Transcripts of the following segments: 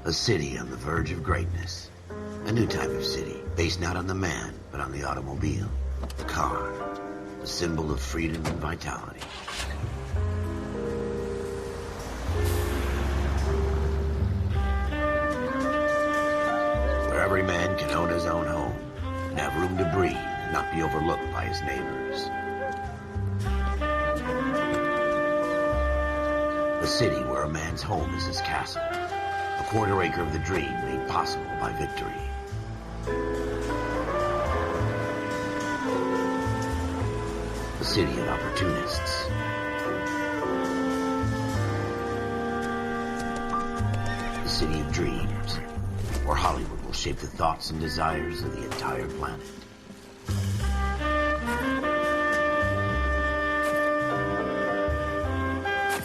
A city on the verge of greatness. A new type of city, based not on the man, but on the automobile. The car. The symbol of freedom and vitality. Where every man can own his own home, and have room to breathe, and not be overlooked by his neighbors. A city where a man's home is his castle. A quarter acre of the dream made possible by victory. A city of opportunists. A city of dreams, where Hollywood will shape the thoughts and desires of the entire planet.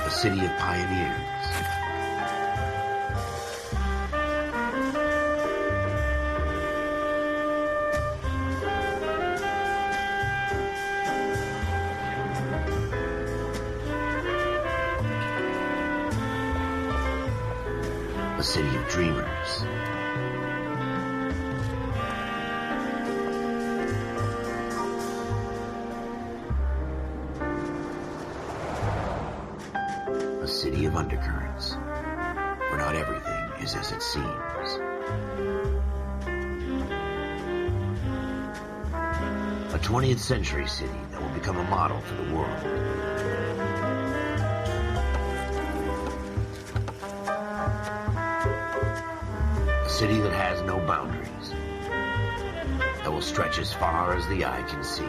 A city of pioneers. A city of dreamers. A city of undercurrents, where not everything is as it seems. A 20th century city that will become a model for the world. A city that has no boundaries, that will stretch as far as the eye can see.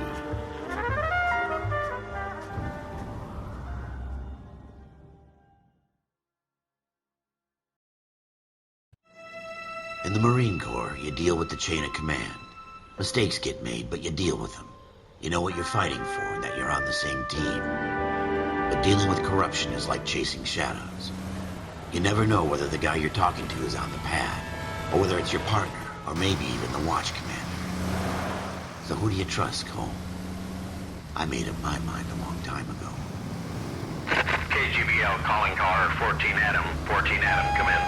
In the Marine Corps, you deal with the chain of command. Mistakes get made, but you deal with them. You know what you're fighting for and that you're on the same team. But dealing with corruption is like chasing shadows. You never know whether the guy you're talking to is on the pad, or whether it's your partner, or maybe even the watch commander. So who do you trust, Cole? I made up my mind a long time ago. KGBL calling car 14 Adam. 14 Adam, come in.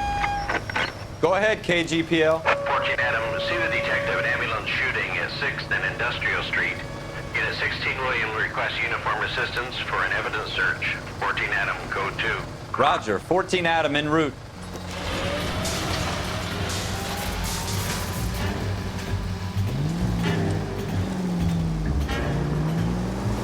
Go ahead, KGPL. 14 Adam, see the detective at ambulance shooting at 6th and Industrial Street. Unit 16 William requests uniform assistance for an evidence search. 14 Adam, code 2. Roger, 14 Adam en route.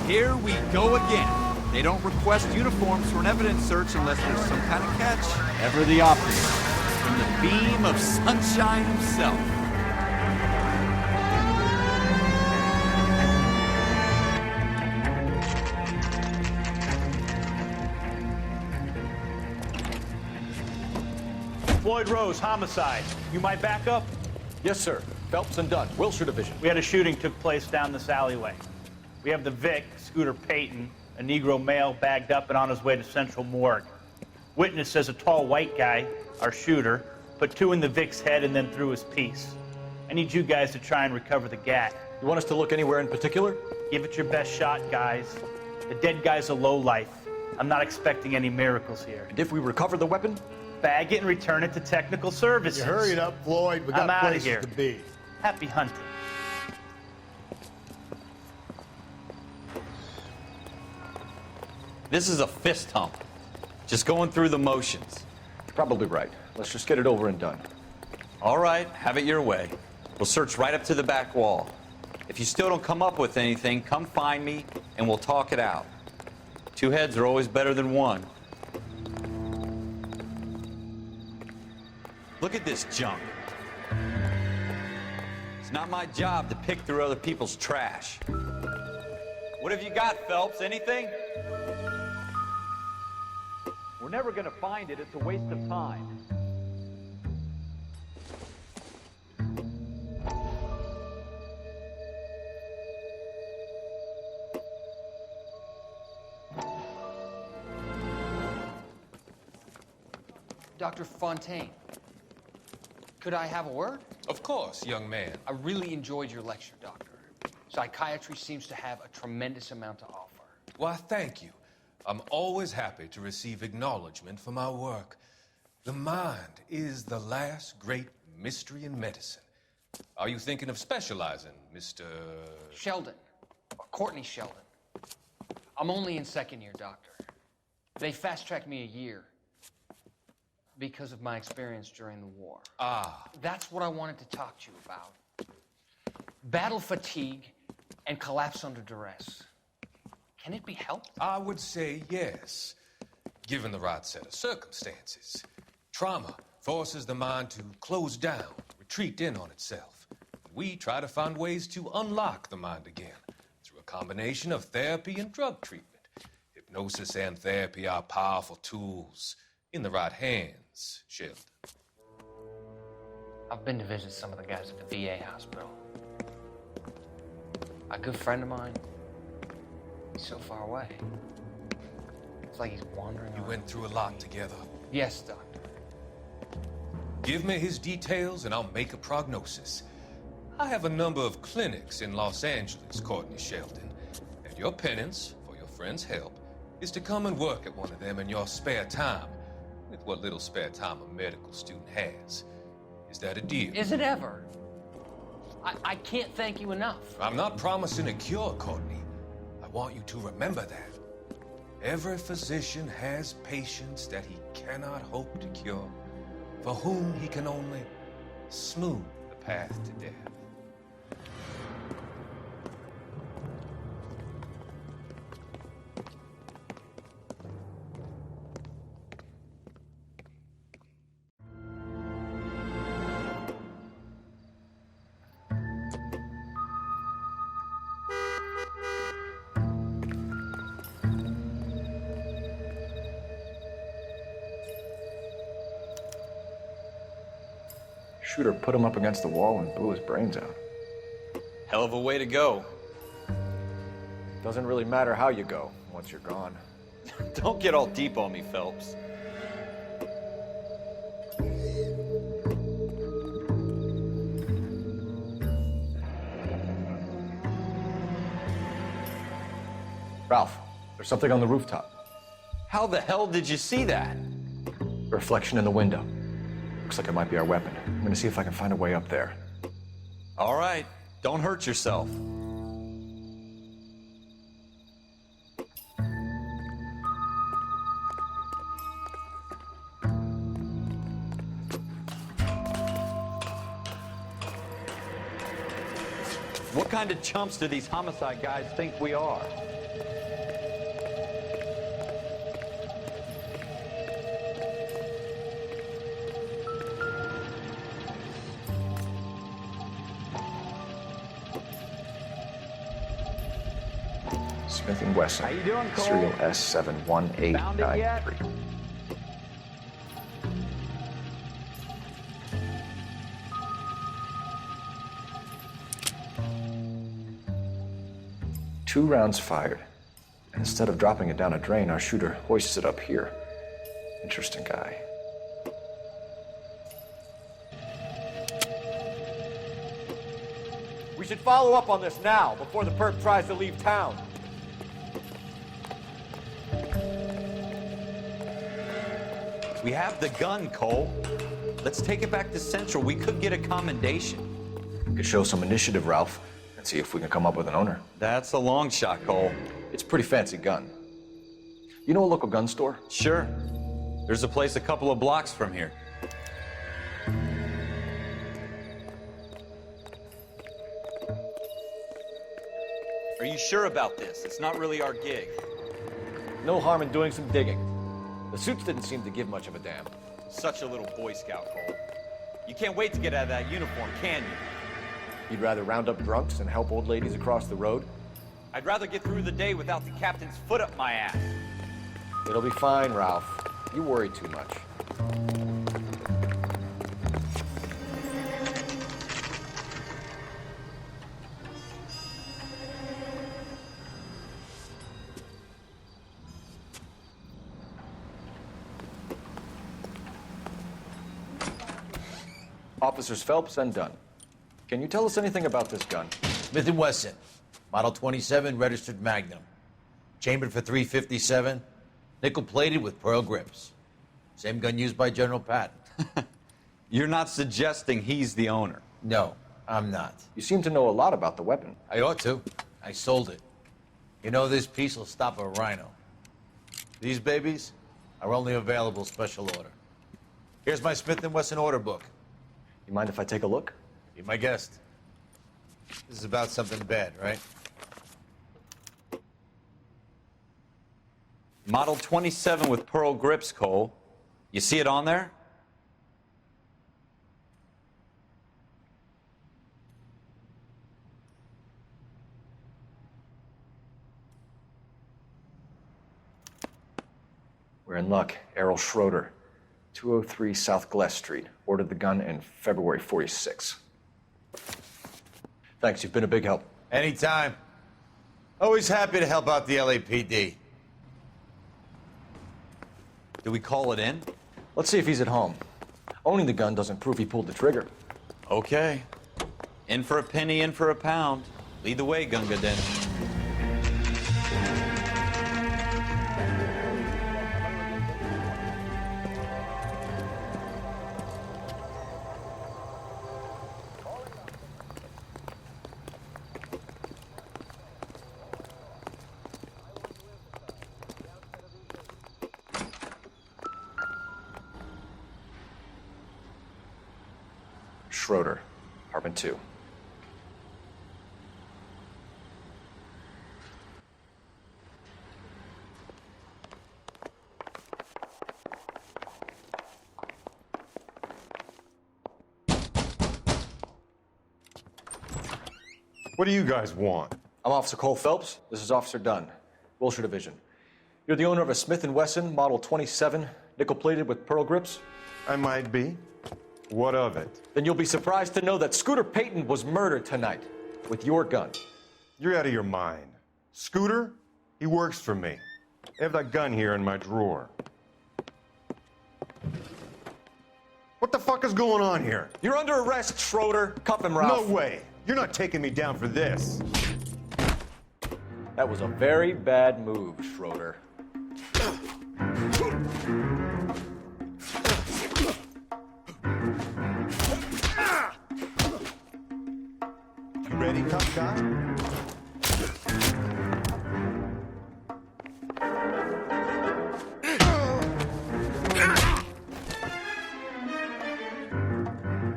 Here we go again. They don't request uniforms for an evidence search unless there's some kind of catch. Ever the opposite. From the beam of sunshine himself. Floyd Rose, homicide. You might back up? Yes, sir. Phelps and Dunn, Wilshire Division. We had a shooting took place down this alleyway. We have the Vic, Scooter Payton, a Negro male bagged up and on his way to Central Morgue. Witness says a tall white guy, our shooter, put 2 in the Vic's head and then threw his piece. I need you guys to try and recover the gat. You want us to look anywhere in particular? Give it your best shot, guys. The dead guy's a lowlife. I'm not expecting any miracles here. And if we recover the weapon? Bag it and return it to technical services. You hurry up, Floyd. We got I'm outta places here. to be. Happy hunting. This is a fist hump. Just going through the motions. You're probably right. Let's just get it over and done. All right, have it your way. We'll search right up to the back wall. If you still don't come up with anything, come find me and we'll talk it out. 2 heads are always better than 1. Look at this junk. It's not my job to pick through other people's trash. What have you got, Phelps? Anything? We're never going to find it. It's a waste of time. Dr. Fontaine, could I have a word? Of course, young man. I really enjoyed your lecture, Doctor. Psychiatry seems to have a tremendous amount to offer. Why, thank you. I'm always happy to receive acknowledgement for my work. The mind is the last great mystery in medicine. Are you thinking of specializing, Mr. Sheldon, or Courtney Sheldon. I'm only in second year, Doctor. They fast-tracked me a year because of my experience during the war. Ah. That's what I wanted to talk to you about. Battle fatigue and collapse under duress. Can it be helped? I would say yes, given the right set of circumstances. Trauma forces the mind to close down, retreat in on itself. We try to find ways to unlock the mind again through a combination of therapy and drug treatment. Hypnosis and therapy are powerful tools in the right hands, Sheldon. I've been to visit some of the guys at the VA hospital. A good friend of mine, he's so far away. It's like he's wandering You around. went through a lot together. Yes, Doctor. Give me his details and I'll make a prognosis. I have a number of clinics in Los Angeles, Courtney Sheldon, and your penance, for your friend's help, is to come and work at one of them in your spare time, with what little spare time a medical student has. Is that a deal? Is it ever? I can't thank you enough. I'm not promising a cure, Courtney. I want you to remember that. Every physician has patients that he cannot hope to cure, for whom he can only smooth the path to death. Shooter put him up against the wall and blew his brains out. Hell of a way to go. Doesn't really matter how you go once you're gone. Don't get all deep on me, Phelps. Ralph, there's something on the rooftop. How the hell did you see that? A reflection in the window. Looks like it might be our weapon. I'm gonna see if I can find a way up there. All right, don't hurt yourself. What kind of chumps do these homicide guys think we are? Smith & Wesson. How you doing, Cole? Serial S71893. Two rounds fired. And instead of dropping it down a drain, our shooter hoists it up here. Interesting guy. We should follow up on this now, before the perp tries to leave town. We have the gun, Cole. Let's take it back to Central. We could get a commendation. We could show some initiative, Ralph, and see if we can come up with an owner. That's a long shot, Cole. It's a pretty fancy gun. You know a local gun store? Sure. There's a place a couple of blocks from here. Are you sure about this? It's not really our gig. No harm in doing some digging. The suits didn't seem to give much of a damn. Such a little Boy Scout, Cole. You can't wait to get out of that uniform, can you? You'd rather round up drunks and help old ladies across the road? I'd rather get through the day without the captain's foot up my ass. It'll be fine, Ralph. You worry too much. Officers Phelps and Dunn. Can you tell us anything about this gun? Smith & Wesson, Model 27, registered Magnum. Chambered for .357, nickel-plated with pearl grips. Same gun used by General Patton. You're not suggesting he's the owner? No, I'm not. You seem to know a lot about the weapon. I ought to. I sold it. You know, this piece will stop a rhino. These babies are only available special order. Here's my Smith & Wesson order book. You mind if I take a look? Be my guest. This is about something bad, right? Model 27 with pearl grips, Cole. You see it on there? We're in luck. Errol Schroeder, 203 South Glass Street. Ordered the gun in February 46. Thanks, you've been a big help. Anytime. Always happy to help out the LAPD. Do we call it in? Let's see if he's at home. Owning the gun doesn't prove he pulled the trigger. Okay. In for a penny, in for a pound. Lead the way, Gunga Din. Schroeder, apartment 2. What do you guys want? I'm Officer Cole Phelps. This is Officer Dunn, Wilshire Division. You're the owner of a Smith & Wesson Model 27, nickel-plated with pearl grips? I might be. What of it? Then you'll be surprised to know that Scooter Payton was murdered tonight with your gun. You're out of your mind. Scooter? He works for me. I have that gun here in my drawer. What the fuck is going on here? You're under arrest, Schroeder. Cuff him, Ralph. No way. You're not taking me down for this. That was a very bad move, Schroeder. You ready, tough guy?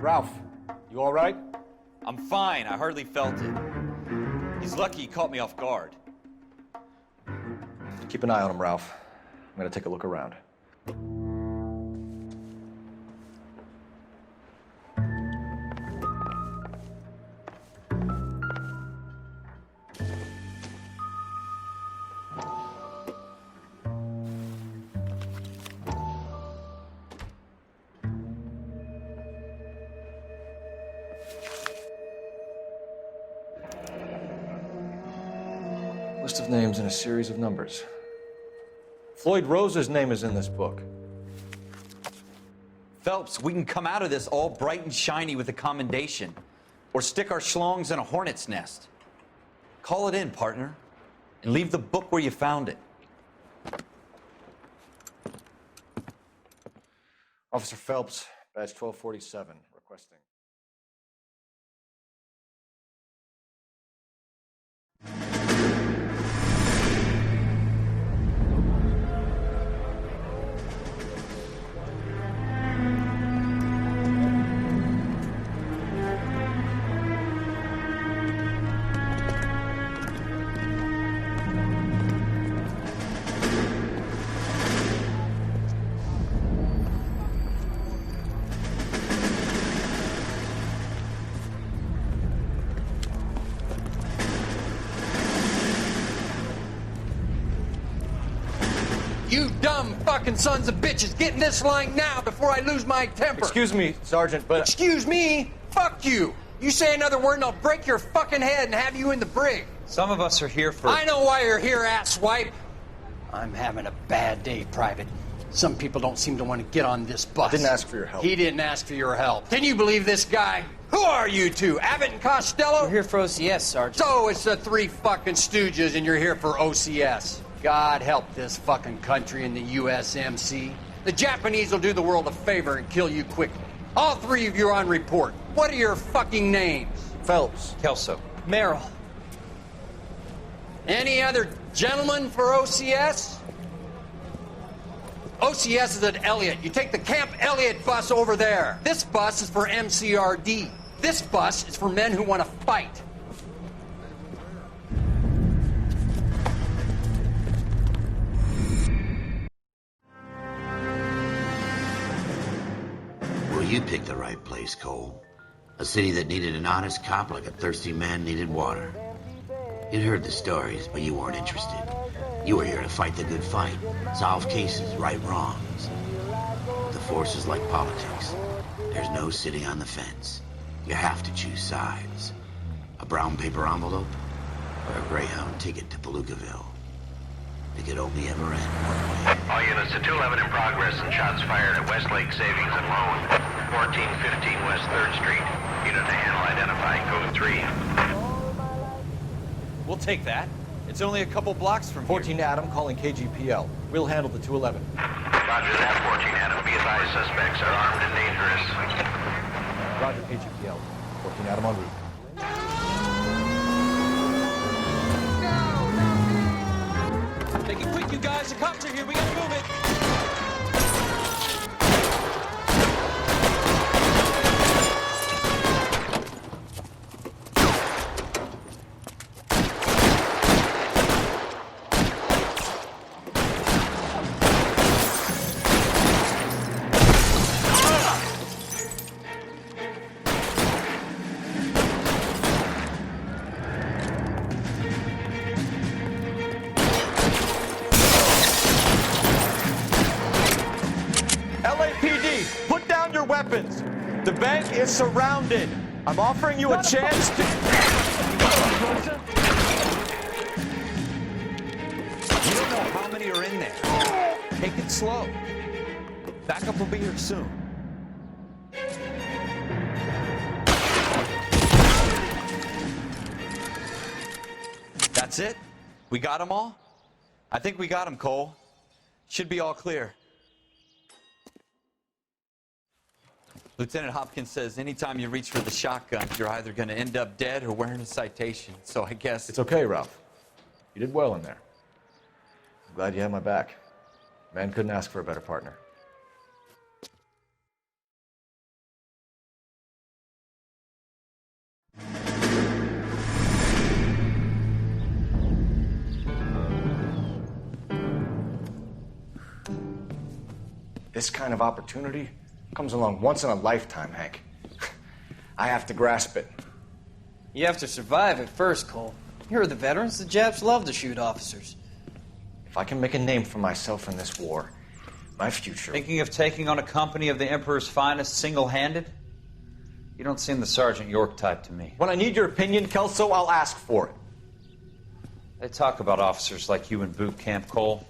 Ralph, you all right? I'm fine. I hardly felt it. He's lucky he caught me off guard. Keep an eye on him, Ralph. I'm gonna take a look around. List of names and a series of numbers. Floyd Rose's name is in this book. Phelps, we can come out of this all bright and shiny with a commendation, or stick our schlongs in a hornet's nest. Call it in, partner, and leave the book where you found it. Officer Phelps, badge 1247, requesting. You dumb fucking sons of bitches, get in this line now before I lose my temper. Excuse me, Sergeant, but... Excuse me? Fuck you. You say another word and I'll break your fucking head and have you in the brig. Some of us are here for... I know why you're here, asswipe. I'm having a bad day, Private. Some people don't seem to want to get on this bus. I didn't ask for your help. He didn't ask for your help. Can you believe this guy? Who are you two? Abbott and Costello? We're here for OCS, Sergeant. So it's the three fucking stooges and you're here for OCS. God help this fucking country and the USMC. The Japanese will do the world a favor and kill you quickly. All three of you are on report. What are your fucking names? Phelps. Kelso. Merrill. Any other gentlemen for OCS? OCS is at Elliott. You take the Camp Elliott bus over there. This bus is for MCRD. This bus is for men who want to fight. Well, you picked the right place, Cole. A city that needed an honest cop like a thirsty man needed water. You'd heard the stories, but you weren't interested. You were here to fight the good fight, solve cases, right wrongs. The force is like politics. There's no sitting on the fence. You have to choose sides. A brown paper envelope or a Greyhound ticket to Palookaville. It could only ever end one way. All units to 211 in progress and shots fired at Westlake Savings and Loan, 1415 West 3rd Street. Unit to handle identify code 3. We'll take that. It's only a couple blocks from 14 Adam calling KGPL. We'll handle the 211. Roger that, 14 Adam. Be advised, suspects are armed and dangerous. Roger, KGPL. 14 Adam en route. Make it quick, you guys. The cops are here. We gotta move it. LAPD, put down your weapons. The bank is surrounded. I'm offering you a chance to... You don't know how many are in there. Take it slow. Backup will be here soon. That's it? We got them all? I think we got them, Cole. Should be all clear. Lieutenant Hopkins says anytime you reach for the shotgun, you're either going to end up dead or wearing a citation. So I guess... It's okay, Ralph. You did well in there. I'm glad you had my back. Man couldn't ask for a better partner. This kind of opportunity comes along once in a lifetime, Hank. I have to grasp it. You have to survive it first, Cole. Here are the veterans. The Japs love to shoot officers. If I can make a name for myself in this war, my future... Thinking of taking on a company of the Emperor's finest single-handed? You don't seem the Sergeant York type to me. When I need your opinion, Kelso, I'll ask for it. They talk about officers like you in boot camp, Cole.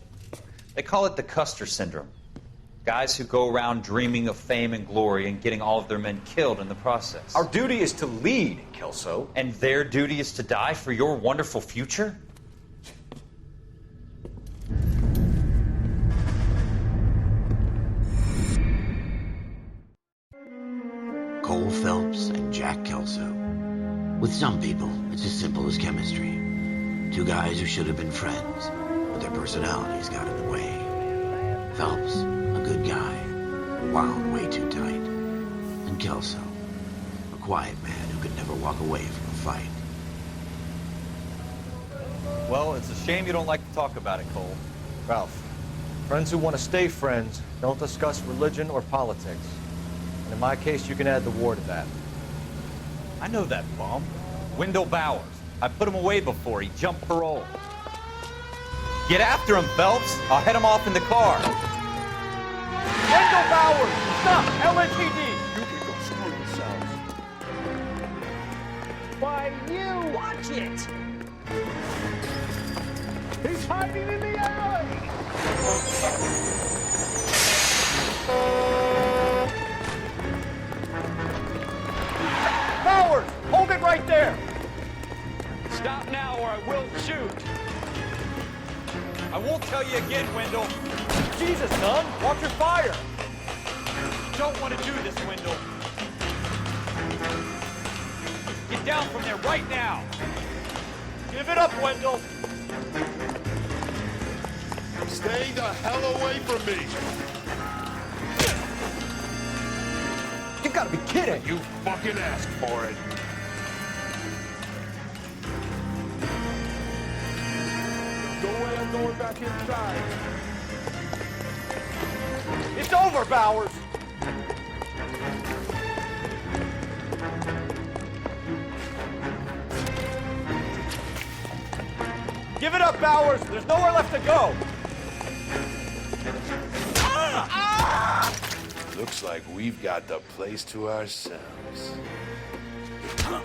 They call it the Custer Syndrome. Guys who go around dreaming of fame and glory and getting all of their men killed in the process. Our duty is to lead, Kelso. And their duty is to die for your wonderful future? Cole Phelps and Jack Kelso. With some people, it's as simple as chemistry. Two guys who should have been friends, but their personalities got in the way. Phelps, a good guy, wound way too tight. And Kelso, a quiet man who could never walk away from a fight. Well, it's a shame you don't like to talk about it, Cole. Ralph, friends who want to stay friends don't discuss religion or politics. And in my case, you can add the war to that. I know that bum. Wendell Bowers. I put him away before. He jumped parole. Get after him, Phelps. I'll head him off in the car. Wendell Bowers! Stop! LAPD! You can go screw yourselves. Why, you! Watch it! He's hiding in the alley! Bowers! Hold it right there! Stop now or I will shoot. I won't tell you again, Wendell. Jesus, Dunn! Watch your fire! Don't want to do this, Wendell. Get down from there right now. Give it up, Wendell! Stay the hell away from me! You gotta be kidding! You fucking asked for it. No way I'm going back inside. It's over, Bowers! Give it up, Bowers! There's nowhere left to go! Looks like we've got the place to ourselves. Come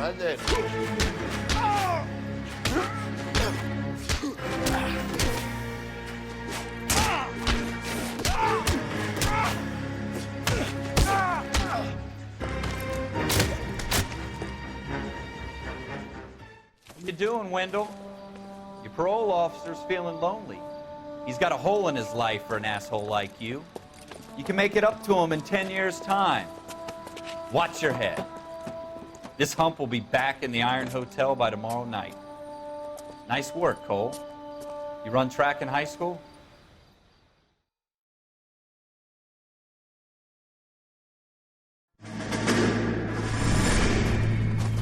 on then. What you doing, Wendell? Your parole officer's feeling lonely. He's got a hole in his life for an asshole like you. You can make it up to him in 10 years' time. Watch your head. This hump will be back in the Iron Hotel by tomorrow night. Nice work, Cole. You run track in high school?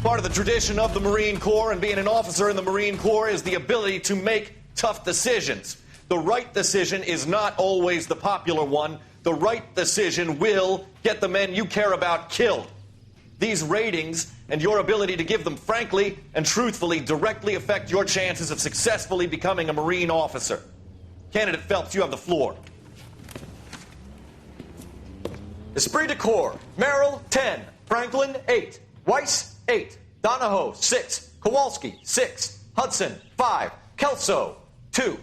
Part of the tradition of the Marine Corps and being an officer in the Marine Corps is the ability to make tough decisions. The right decision is not always the popular one. The right decision will get the men you care about killed. These ratings and your ability to give them frankly and truthfully directly affect your chances of successfully becoming a Marine officer. Candidate Phelps, you have the floor. Esprit de Corps, Merrill, 10. Franklin, 8. Weiss, 8. Donahoe, 6. Kowalski, 6. Hudson, 5. Kelso, 2.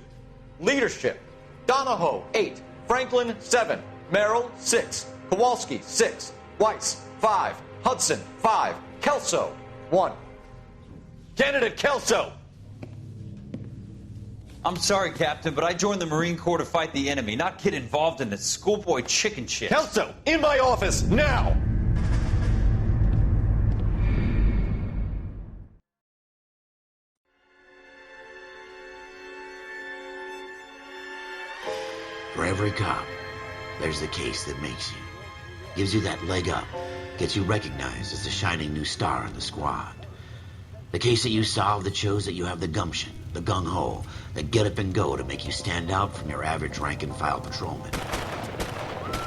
Leadership, Donahoe, 8. Franklin, 7. Merrill, 6. Kowalski, 6. Weiss, 5. Hudson, 5. Kelso, 1. Candidate Kelso. I'm sorry, Captain, but I joined the Marine Corps to fight the enemy, not get involved in this schoolboy chicken shit. Kelso, in my office, now! For every cop, there's the case that makes you. Gives you that leg up. Gets you recognized as the shining new star in the squad. The case that you solve that shows that you have the gumption, the gung-ho, the get up and go to make you stand out from your average rank-and-file patrolman.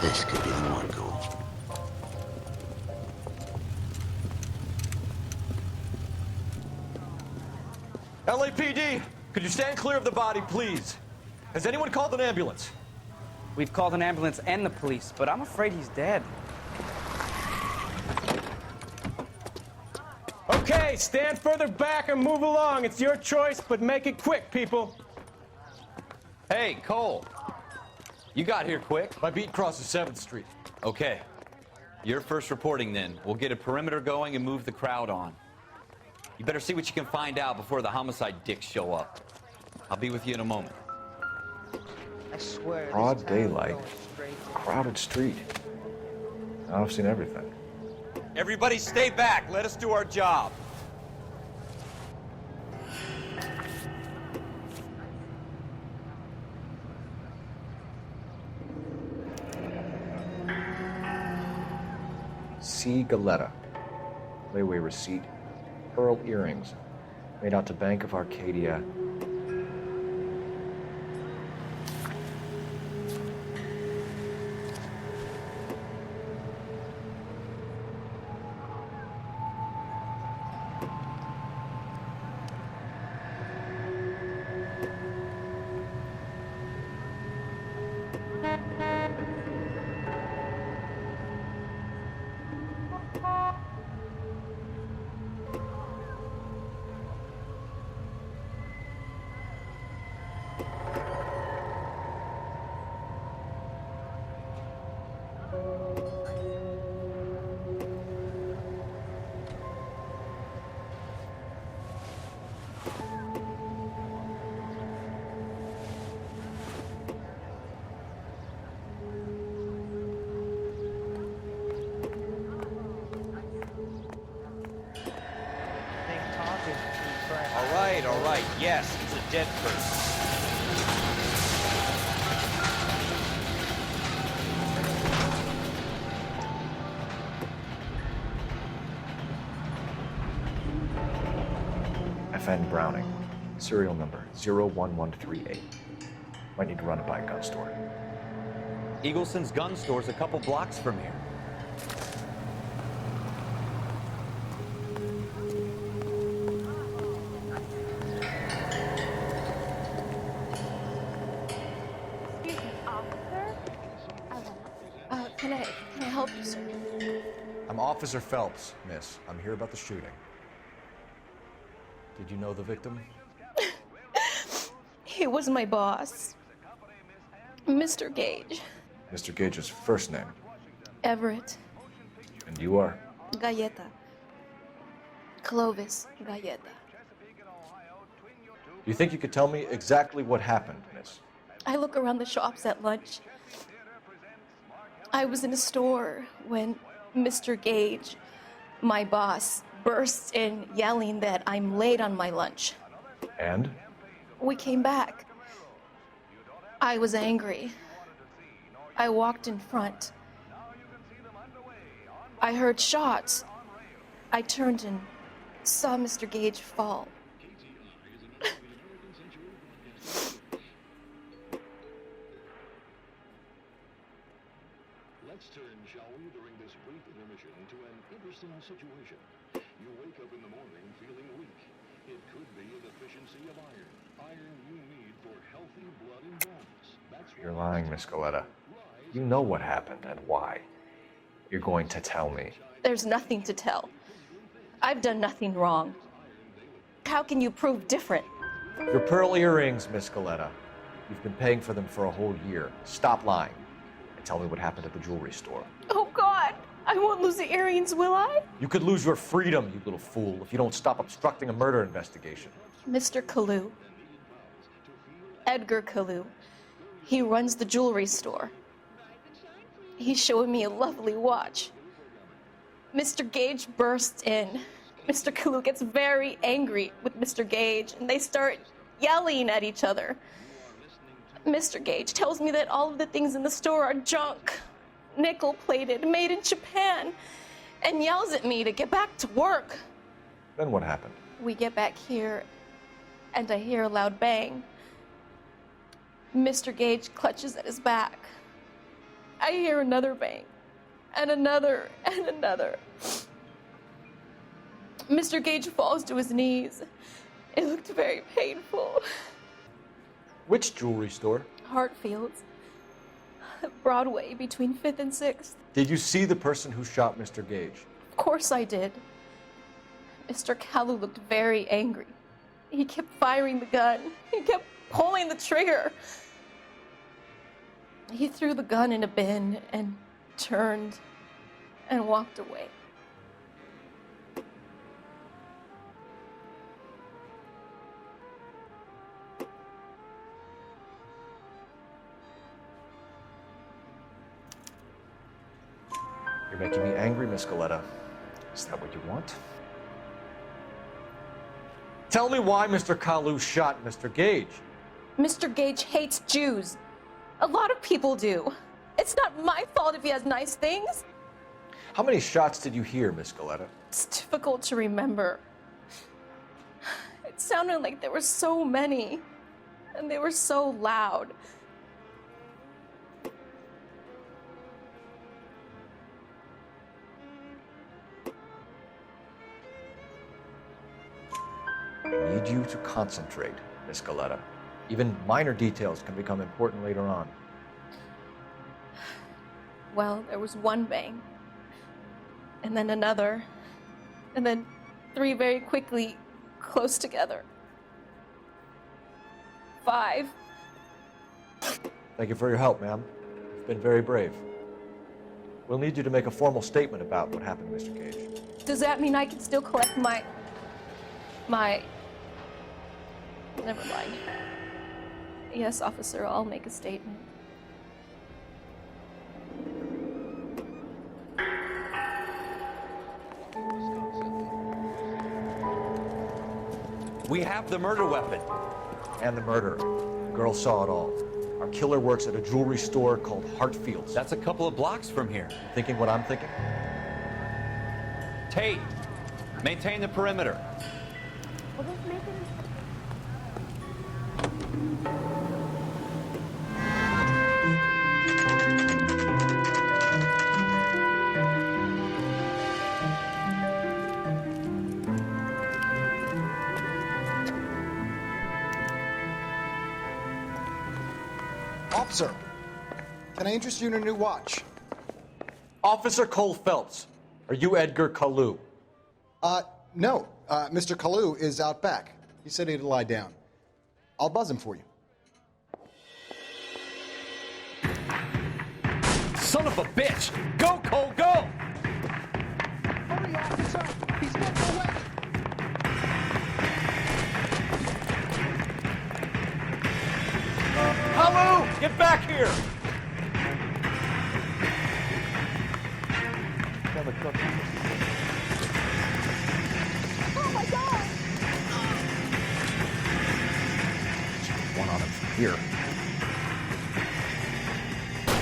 This could be the one, Cole. LAPD, could you stand clear of the body, please? Has anyone called an ambulance? We've called an ambulance and the police, but I'm afraid he's dead. Okay, stand further back and move along. It's your choice, but make it quick, people. Hey, Cole. You got here quick. My beat crosses 7th Street. Okay. You're first reporting then. We'll get a perimeter going and move the crowd on. You better see what you can find out before the homicide dicks show up. I'll be with you in a moment. I swear. Broad daylight, crowded street. I've seen everything. Everybody stay back. Let us do our job. C. Galetta. Layaway receipt. Pearl earrings. Made out to Bank of Arcadia. right. Yes, he's a dead person. FN Browning, serial number 01138. Might need to run it by a gun store. Eagleson's gun store's a couple blocks from here. Can I help you, sir? I'm Officer Phelps, miss. I'm here about the shooting. Did you know the victim? He was my boss, Mr. Gage. Mr. Gage's first name. Everett. And you are? Galleta. Clovis Galleta. Do you think you could tell me exactly what happened, miss? I look around the shops at lunch. I was in a store when Mr. Gage, my boss, bursts in yelling that I'm late on my lunch. And? We came back. I was angry. I walked in front. I heard shots. I turned and saw Mr. Gage fall. Let's turn, shall we, during this brief intermission to an interesting situation. You wake up in the morning feeling weak. It could be a deficiency of iron. Iron you need for healthy blood and bones. That's You're lying, Miss Galleta. You know what happened and why. You're going to tell me. There's nothing to tell. I've done nothing wrong. How can you prove different? Your pearl earrings, Miss Galleta. You've been paying for them for a whole year. Stop lying. And tell me what happened at the jewelry store. Oh, God! I won't lose the earrings, will I? You could lose your freedom, you little fool, if you don't stop obstructing a murder investigation. Mr. Kalu. Edgar Kalu. He runs the jewelry store. He's showing me a lovely watch. Mr. Gage bursts in. Mr. Kalu gets very angry with Mr. Gage, and they start yelling at each other. Mr. Gage tells me that all of the things in the store are junk, nickel-plated, made in Japan, and yells at me to get back to work. Then what happened? We get back here, and I hear a loud bang. Mr. Gage clutches at his back. I hear another bang, and another, and another. Mr. Gage falls to his knees. It looked very painful. Which jewelry store? Hartfield's. Broadway, between 5th and 6th. Did you see the person who shot Mr. Gage? Of course I did. Mr. Kalu looked very angry. He kept firing the gun. He kept pulling the trigger. He threw the gun in a bin and turned and walked away. You're making me angry, Miss Galleta. Is that what you want? Tell me why Mr. Kalu shot Mr. Gage. Mr. Gage hates Jews. A lot of people do. It's not my fault if he has nice things. How many shots did you hear, Miss Galleta? It's difficult to remember. It sounded like there were so many, and they were so loud. I need you to concentrate, Miss Galleta. Even minor details can become important later on. Well, there was one bang, and then another, and then 3 very quickly, close together. 5. Thank you for your help, ma'am. You've been very brave. We'll need you to make a formal statement about what happened to Mr. Gage. Does that mean I can still collect my... Never mind. Yes, officer, I'll make a statement. We have the murder weapon. And the murderer. The girl saw it all. Our killer works at a jewelry store called Hartfield's. That's a couple of blocks from here. Thinking what I'm thinking? Tate, maintain the perimeter. Officer, can I interest you in a new watch? Officer Cole Phelps, are you Edgar Kalu? No. Mr. Kalu is out back. He said he'd lie down. I'll buzz him for you. Son of a bitch! Go, Cole, go! Hurry, officer! He's getting away! Kalu, get back here! Oh my God! One on him from here.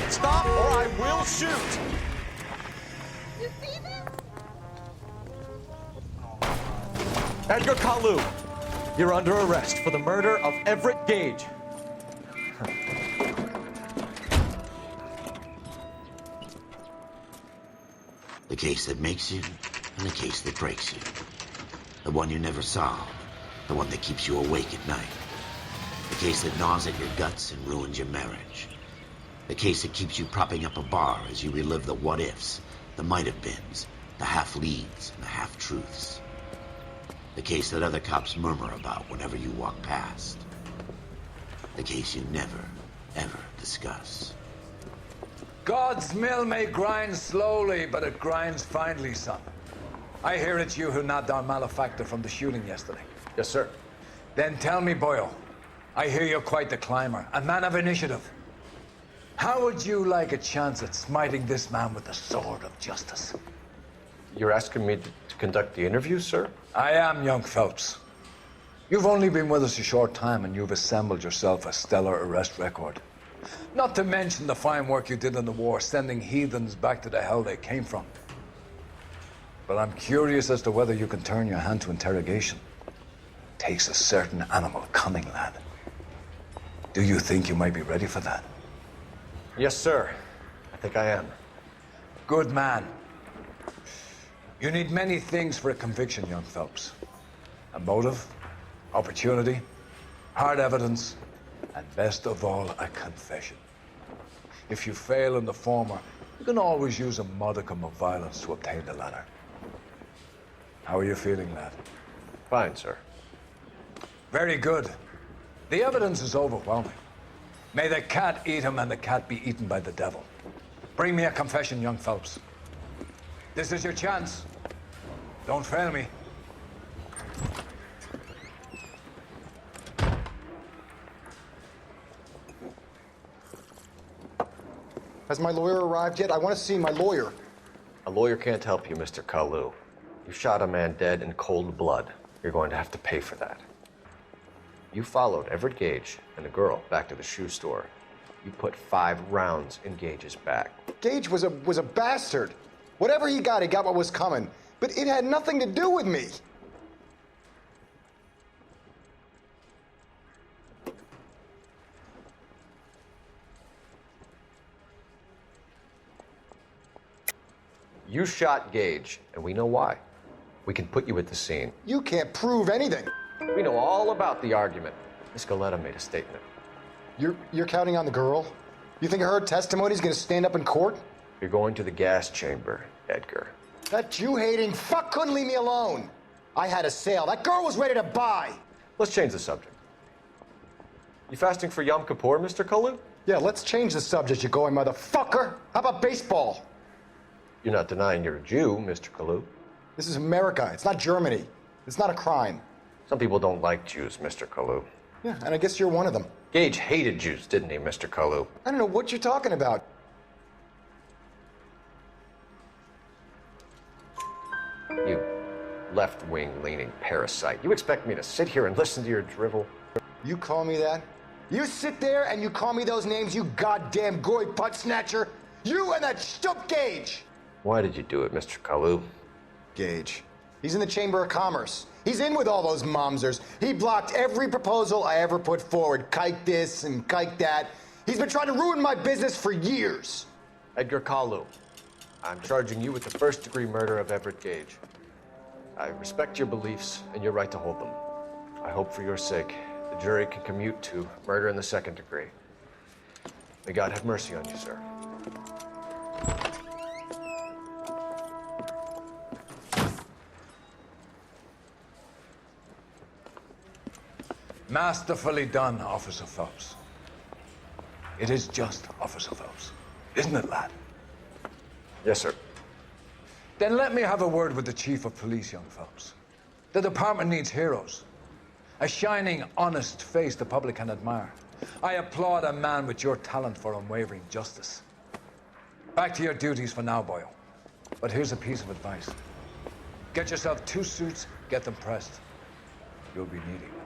Stop or I will shoot! You see this? Edgar Kalu, you're under arrest for the murder of Everett Gage. The case that makes you, and the case that breaks you. The one you never solve, the one that keeps you awake at night. The case that gnaws at your guts and ruins your marriage. The case that keeps you propping up a bar as you relive the what-ifs, the might-have-beens, the half-leads, and the half-truths. The case that other cops murmur about whenever you walk past. The case you never, ever discuss. God's mill may grind slowly, but it grinds finely, son. I hear it's you who knocked down Malefactor from the shooting yesterday. Yes, sir. Then tell me, Boyle, I hear you're quite the climber, a man of initiative. How would you like a chance at smiting this man with the sword of justice? You're asking me to conduct the interview, sir? I am, young Phelps. You've only been with us a short time, and you've assembled yourself a stellar arrest record. Not to mention the fine work you did in the war, sending heathens back to the hell they came from. But I'm curious as to whether you can turn your hand to interrogation. Takes a certain animal cunning, lad. Do you think you might be ready for that? Yes, sir. I think I am. Good man. You need many things for a conviction, young Phelps. A motive, opportunity, hard evidence, and best of all, a confession. If you fail in the former, you can always use a modicum of violence to obtain the latter. How are you feeling, lad? Fine, sir. Very good. The evidence is overwhelming. May the cat eat him and the cat be eaten by the devil. Bring me a confession, young Phelps. This is your chance. Don't fail me. Has my lawyer arrived yet? I want to see my lawyer. A lawyer can't help you, Mr. Kalu. You shot a man dead in cold blood. You're going to have to pay for that. You followed Everett Gage and the girl back to the shoe store. You put 5 rounds in Gage's back. Gage was a bastard. Whatever he got what was coming. But it had nothing to do with me. You shot Gage, and we know why. We can put you at the scene. You can't prove anything. We know all about the argument. Miss Galetta made a statement. You're counting on the girl? You think her testimony's gonna stand up in court? You're going to the gas chamber, Edgar. That Jew-hating fuck couldn't leave me alone. I had a sale. That girl was ready to buy. Let's change the subject. You fasting for Yom Kippur, Mr. Kalu? Yeah, let's change the subject, you going motherfucker. How about baseball? You're not denying you're a Jew, Mr. Kalu. This is America. It's not Germany. It's not a crime. Some people don't like Jews, Mr. Kalu. Yeah, and I guess you're one of them. Gage hated Jews, didn't he, Mr. Kalu? I don't know what you're talking about. You. left-wing leaning parasite. You expect me to sit here and listen to your drivel? You call me that? You sit there and you call me those names, you goddamn goy butt snatcher? You and that stup Gage! Why did you do it, Mr. Kalu? Gage. He's in the Chamber of Commerce. He's in with all those momsers. He blocked every proposal I ever put forward. Kike this and kike that. He's been trying to ruin my business for years. Edgar Kalu, I'm charging you with the first-degree murder of Everett Gage. I respect your beliefs and your right to hold them. I hope for your sake the jury can commute to murder in the second degree. May God have mercy on you, sir. Masterfully done, Officer Phelps. It is just Officer Phelps, isn't it, lad? Yes, sir. Then let me have a word with the Chief of Police, young Phelps. The department needs heroes. A shining, honest face the public can admire. I applaud a man with your talent for unwavering justice. Back to your duties for now, boyo. But here's a piece of advice. Get yourself 2 suits, get them pressed. You'll be needing them.